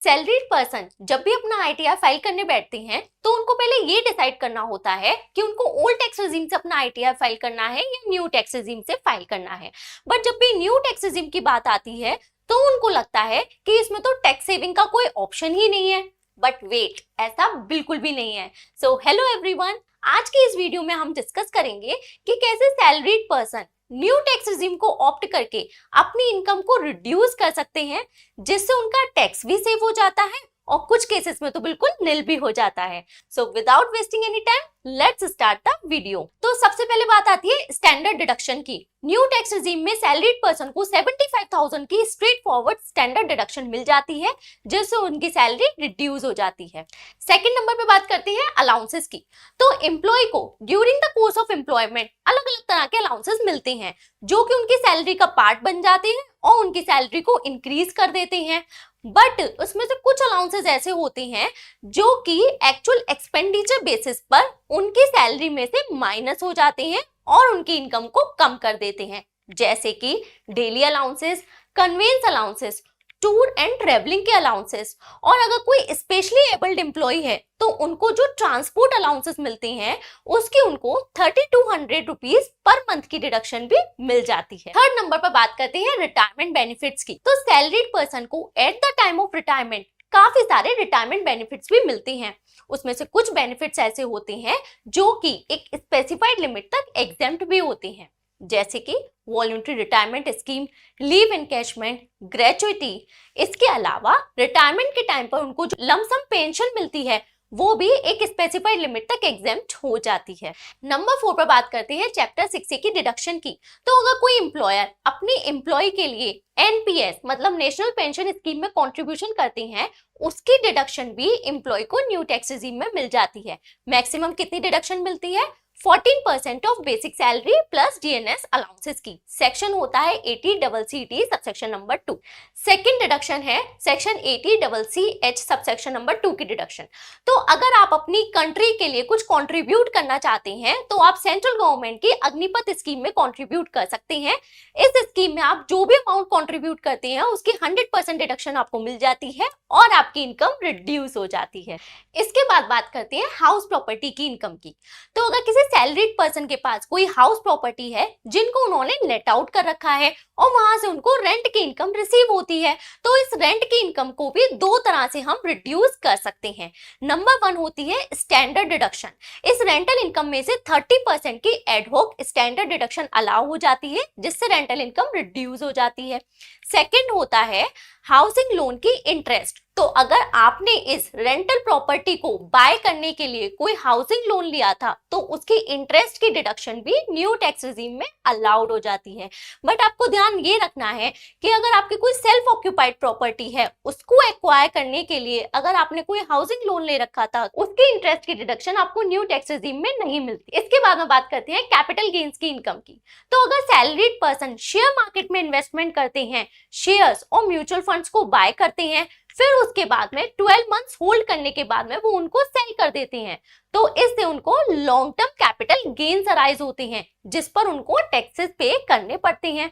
Salaried person जब भी अपना आईटीआर फाइल करने बैठते हैं तो उनको पहले ये डिसाइड करना होता है कि उनको ओल्ड टैक्स रेजिम से अपना आईटीआर फाइल करना है या न्यू टैक्स रेजिम से फाइल करना है। बट जब भी न्यू टैक्स रेजिम की बात आती है तो उनको लगता है कि इसमें तो टैक्स सेविंग का कोई ऑप्शन ही नहीं है। बट वेट, ऐसा बिल्कुल भी नहीं है। सो हेलो एवरीवन, आज के इस वीडियो में हम डिस्कस करेंगे कि कैसे salaried person new tax regime को ऑप्ट करके अपनी इनकम को रिड्यूस कर सकते हैं, जिससे उनका टैक्स भी सेव हो जाता है और कुछ केसेस में तो बिल्कुल निल भी हो जाता है। So without wasting any time let's start the video. तो सबसे पहले बात आती है स्टैंडर्ड डिडक्शन की। न्यू टैक्स रेजिम में सैलरीड पर्सन को 75,000 की स्ट्रेट फॉरवर्ड स्टैंडर्ड डिडक्शन मिल जाती है, जिससे उनकी सैलरी रिड्यूस हो जाती है। सेकंड नंबर पे बात करते हैं अलाउंसेस की। तो एम्प्लॉय को during the course of employment अलग अलग तरह के अलाउंसेस मिलते हैं, जो कि उनकी सैलरी का पार्ट बन जाते हैं और उनकी सैलरी को इंक्रीज कर देते हैं। बट उसमें से कुछ अलाउंसेस ऐसे होते हैं जो कि एक्चुअल एक्सपेंडिचर बेसिस पर उनकी सैलरी में से माइनस हो जाते हैं और उनकी इनकम को कम कर देते हैं, जैसे कि daily allowances, conveyance allowances, tour and travelling के अलाउंसेस। और अगर कोई स्पेशली एबल्ड एम्प्लॉय है तो उनको जो ट्रांसपोर्ट अलाउंसेस मिलते हैं उसकी उनको 3200 रुपीज पर मंथ की डिडक्शन भी मिल जाती है। थर्ड नंबर पर बात करते हैं रिटायरमेंट बेनिफिट्स की। तो सैलरीड पर्सन को at the time of retirement काफी सारे रिटायरमेंट बेनिफिट्स भी मिलते हैं। उसमें से कुछ बेनिफिट्स ऐसे होते हैं जो कि एक स्पेसिफाइड लिमिट तक एग्जेम्प्ट भी होते हैं, जैसे कि voluntary retirement scheme, leave encashment, gratuity. इसके अलावा रिटायरमेंट के टाइम पर उनको जो लमसम पेंशन मिलती है वो भी एक स्पेसिफाइड लिमिट तक एग्जेम्प्ट हो जाती है। नंबर 4 पर बात करते हैं चैप्टर 6A की डिडक्शन की। तो अगर कोई एम्प्लॉयर अपने एम्प्लॉय के लिए एनपीएस मतलब नेशनल पेंशन स्कीम में कंट्रीब्यूशन करते हैं, उसकी डिडक्शन भी एम्प्लॉय को न्यू टैक्स रेजिम में मिल जाती है। मैक्सिमम कितनी डिडक्शन मिलती है? 14% of basic salary plus DNS allowances की। सेक्शन होता है 80CCT subsection number 2। Second deduction है सेक्शन 80CCH सबसेक्शन नंबर 2 की डिडक्शन। तो अगर आप अपनी कंट्री के लिए कुछ कंट्रीब्यूट करना चाहते हैं तो आप सेंट्रल गवर्नमेंट की अग्निपथ स्कीम में कंट्रीब्यूट कर सकते हैं। इस स्कीम में आप जो भी अमाउंट कंट्रीब्यूट करते हैं उसकी 100% डिडक्शन आपको मिल जाती है और आपकी इनकम रिड्यूस हो जाती है। इसके बाद बात करते हैं हाउस प्रॉपर्टी की इनकम की। तो अगर किसी सैलरीड पर्सन के पास कोई हाउस प्रॉपर्टी है जिनको उन्होंने लेट आउट कर रखा है और वहां से उनको रेंट की इनकम रिसीव होती है, तो इस रेंट की इनकम को भी दो तरह से हम रिड्यूस कर सकते हैं। नंबर 1 होती है स्टैंडर्ड डिडक्शन। इस रेंटल इनकम में से 30% की एडहॉक स्टैंडर्ड डिडक्शन अलाउ हो जाती है, जिससे रेंटल इनकम रिड्यूस हो जाती है। सेकंड होता है हाउसिंग लोन की इंटरेस्ट। तो अगर आपने इस रेंटल प्रॉपर्टी को बाय करने के लिए कोई हाउसिंग लोन लिया था तो उसकी इंटरेस्ट की डिडक्शन भी न्यू टैक्स रेजिम में अलाउड हो जाती है। बट आपको ध्यान ये रखना है कि अगर आपकी कोई सेल्फ ऑक्यूपाइड प्रॉपर्टी है, उसको एक्वायर करने के लिए अगर आपने कोई हाउसिंग लोन ले रखा था, उसकी इंटरेस्ट की डिडक्शन आपको न्यू टैक्स रेजिम में नहीं मिलती। इसके बाद में बात करते हैं कैपिटल गेन्स की इनकम की। तो अगर सैलरीड पर्सन शेयर मार्केट में इन्वेस्टमेंट करते हैं, शेयर्स और म्यूचुअल फंड्स को बाय करते हैं, फिर उसके बाद में 12 मंथ्स होल्ड करने के बाद में वो उनको सेल कर देते हैं, तो इससे उनको long term capital gains arise होते हैं, जिस पर उनको टैक्सेस पे करने पड़ते हैं।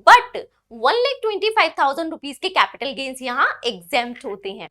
बट 1,25,000 रुपीज के कैपिटल गेन्स यहाँ एग्जेम्प्ट होते हैं।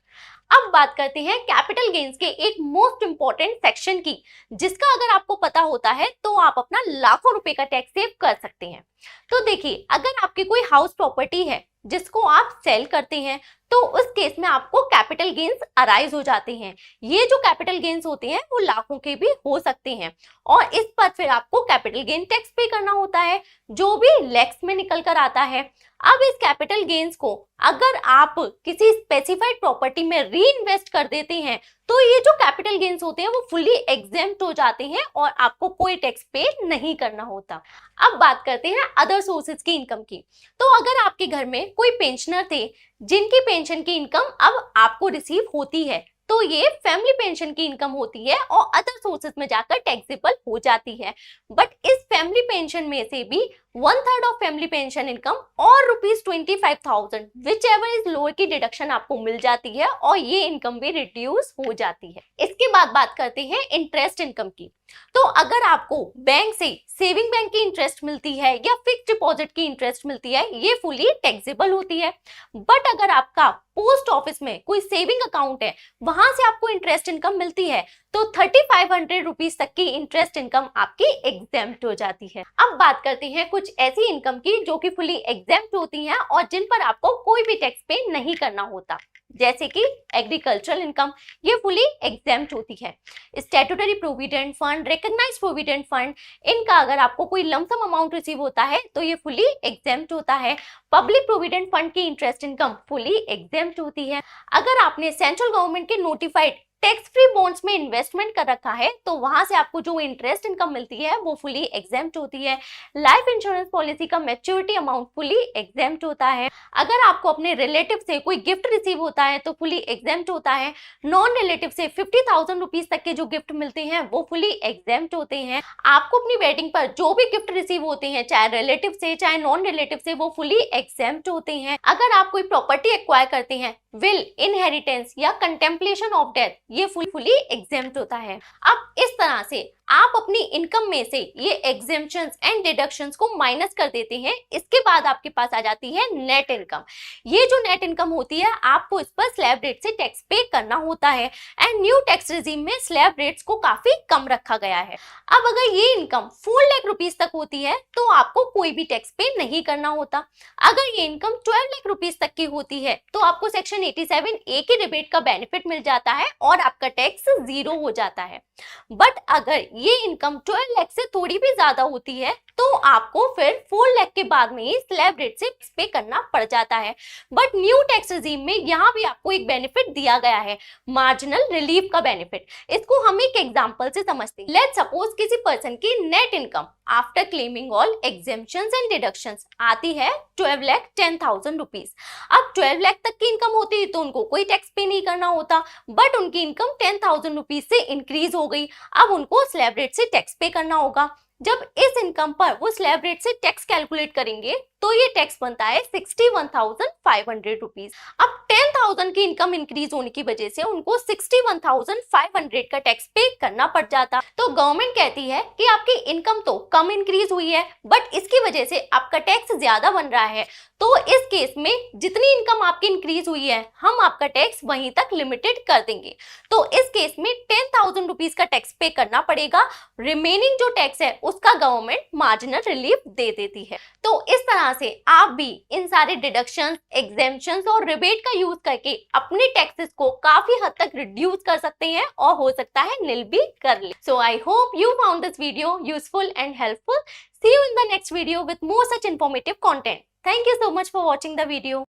अब बात करते हैं कैपिटल गेन्स के एक मोस्ट इंपॉर्टेंट सेक्शन की, जिसका अगर आपको पता होता है तो आप अपना लाखों रुपए का टैक्स सेव कर सकते हैं। तो देखिए, अगर आपकी कोई हाउस प्रॉपर्टी है जिसको आप सेल करते हैं तो उस केस में आपको कैपिटल गेन्स अराइज हो जाते हैं। ये जो कैपिटल गेन्स होते हैं वो लाखों के भी हो सकते हैं और इस पर फिर आपको कैपिटल गेन टैक्स पे करना होता है, जो भी लैक्स में निकल कर आता है। अब इस कैपिटल गेन्स को अगर आप किसी स्पेसिफाइड प्रॉपर्टी में री इन्वेस्ट कर देते हैं तो ये जो कैपिटल गेन्स होते हैं वो फुली एग्जेम्प्ट हो जाते हैं और आपको कोई टैक्स पे नहीं करना होता। अब बात करते हैं अदर सोर्सेज की इनकम की। तो अगर आपके घर में कोई पेंशनर थे जिनकी पेंशन की इनकम अब आपको रिसीव होती है, तो ये फैमिली पेंशन की इनकम होती है और अदर सोर्सेज में जाकर टैक्सेबल हो जाती है। बट इस फैमिली पेंशन में से भी 1/3 ऑफ फैमिली पेंशन इनकम और ₹25,000 विच एवर इज लोअर की डिडक्शन आपको मिल जाती है और ये इनकम भी रिड्यूस हो जाती है। इसके बाद बात करते हैं इंटरेस्ट इनकम की। तो अगर आपको बैंक से सेविंग बैंक की इंटरेस्ट मिलती है या फिक्स डिपॉजिट की इंटरेस्ट मिलती है, ये फुली टैक्सेबल होती है। बट अगर आपका पोस्ट ऑफिस में कोई सेविंग अकाउंट है, वहां से आपको इंटरेस्ट इनकम मिलती है, तो 3500 रुपीज तक की इंटरेस्ट इनकम आपकी एग्जेम्प्ट हो जाती है। अब बात करते हैं कुछ ऐसी इनकम की जो कि फुली एग्जेम्प्ट होती हैं और जिन पर आपको कोई भी टैक्स पे नहीं करना होता, जैसे कि एग्रीकल्चरल इनकम, ये फुली एग्जेम्प्ट होती है। Statutory provident fund, recognised provident fund, इनका अगर आपको कोई लमसम अमाउंट रिसीव होता है तो ये फुली एग्जेम्प्ट होता है। पब्लिक प्रोविडेंट फंड की इंटरेस्ट इनकम फुली एग्जेम्प्ट होती है। अगर आपने सेंट्रल गवर्नमेंट के नोटिफाइड टैक्स फ्री बॉन्ड्स में इन्वेस्टमेंट कर रखा है तो वहां से आपको जो इंटरेस्ट इनकम मिलती है वो फुली एग्जेम्प्ट होती है। लाइफ इंश्योरेंस पॉलिसी का मैच्योरिटी अमाउंट फुली एग्जेम्प्ट होता है। अगर आपको अपने रिलेटिव से कोई गिफ्ट रिसीव होता है तो फुली एग्जेम्प्ट होता है। नॉन रिलेटिव से 50,000 रुपीज तक के जो गिफ्ट मिलते हैं वो फुली एग्जेम्प्ट होते हैं। आपको अपनी वेडिंग पर जो भी गिफ्ट रिसीव होते हैं, चाहे रिलेटिव से चाहे नॉन रिलेटिव से, वो फुली एग्जेम्प्ट होते हैं। अगर आप कोई प्रॉपर्टी एक्वायर करते हैं, विल, इनहेरिटेंस या कंटेम्पलेशन ऑफ डेथ, ये फुली एग्जेम्प्ट होता है। अब इस तरह से आप अपनी इनकम में से ये एग्जेम्पशंस एंड डिडक्शंस को माइनस कर देते हैं। इसके बाद आपके पास आ जाती है नेट इनकम। ये जो नेट इनकम होती है, आपको इस पर स्लैब रेट से टैक्स पे करना होता है एंड न्यू टैक्स रिजीम में स्लैब रेट्स को काफी कम रखा गया है। अब अगर ये इनकम 4 लाख रुपीज तक होती है तो आपको कोई भी टैक्स पे नहीं करना होता। अगर ये इनकम 12 लाख रुपीज तक की होती है तो आपको सेक्शन 87A के रिबेट का बेनिफिट मिल जाता है और आपका टैक्स 0 हो जाता है। बट अगर ये इनकम 12 लाख से थोड़ी भी ज्यादा होती है तो आपको फिर 4 लाख के बाद में ही स्लैब रेट से पे करना पड़ जाता है। बट न्यू टैक्स रिजीम में यहाँ भी आपको एक बेनिफिट दिया गया है, मार्जिनल रिलीफ का बेनिफिट। इसको हम एक एग्जांपल से समझते हैं। लेट्स सपोज किसी पर्सन की net income after claiming all exemptions and deductions आती है 12,10,000 रुपीज। अब 12 लाख तक की इनकम होती है तो उनको कोई टैक्स पे नहीं करना होता, बट उनकी इनकम 10,000 रुपीज से इंक्रीज हो गई। अब उनको स्लैब रेट से टैक्स पे करना होगा। जब इस इनकम पर वो स्लैब रेट से टैक्स कैलकुलेट करेंगे तो ये टैक्स बनता है 61,500 रुपीज। अब 10,000 की इनकम इंक्रीज होने की वजह से उनको 61,500 का टैक्स पे करना पड़ जाता। तो गवर्नमेंट कहती है कि आपकी इनकम तो कम इंक्रीज हुई है बट इसकी वजह से आपका टैक्स ज्यादा बन रहा है, तो इस केस में जितनी इनकम आपकी इंक्रीज हुई है हम आपका टैक्स वहीं तक लिमिटेड कर देंगे। तो इस केस में 10,000 रुपीज का टैक्स पे करना पड़ेगा। रिमेनिंग जो टैक्स है उसका गवर्नमेंट मार्जिनल रिलीफ दे देती है। तो इस तरह से आप भी इन सारे डिडक्शंस, एग्जेम्पशंस और रिबेट का यूज करके अपने टैक्सेस को काफी हद तक रिड्यूस कर सकते हैं और हो सकता है निल भी कर ले। So I hope you found this video useful and helpful. See you in the next video with more such informative content. Thank you so much for watching the video.